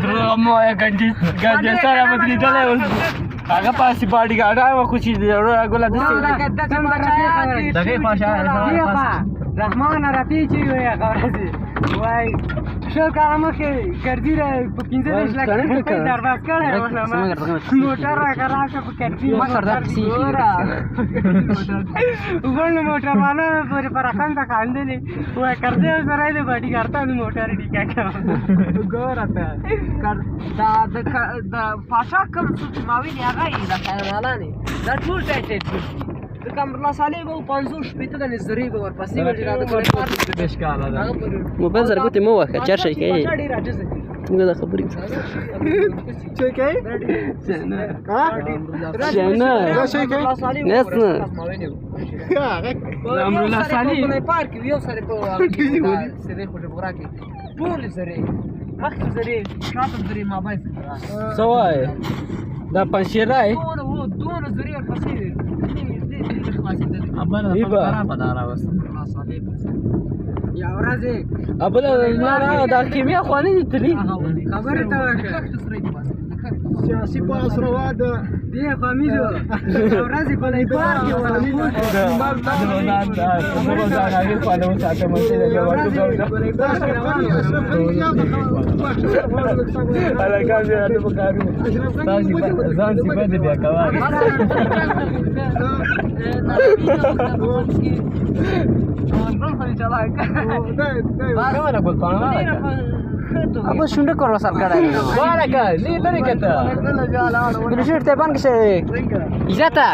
درو مو ganti سره مدريدله اوس هغه پاسي باډي ګاډا و خو چې ګولا دغه پاشا رحمان رفیع چې وي غواړي وای شو کارمه کې ګرځي را په 15 لک په درواز کړه موټر راکړه په کټي ما کړه وګورم موټر باندې پر راکان تا کاندلې وای کړه سره دې باډي ګارتا موټر دې کیا ګورته دا پاشا کوم څه ماوي نه هغه دا خیالانه دا ټول ټایټ د کمرلا صالح به 500 شپته د نظری به ورپسې ورته دا کومه بشکاله ده موبایل سره کوته مو وکړه چر شي کوي موږ دا خبرې څه کوي څنګه دا شي کوي نس امر الله صالح په پارک یو سره په سره خو جوړا کې ټول سره مخ سره شاته سره ما بای سوای دا پنځیرای دون سره ورپسې ابل خراب دارا وس یا ورځي ابل نه دا کیمیا خواني دي تلی خبره تا سیاسي پاس روا ده دی فامیلو ورځي په لای بار کې ولا अब सुंड करो सरकार बारा का ली तरी कता बिलशेट ते बन के इजाता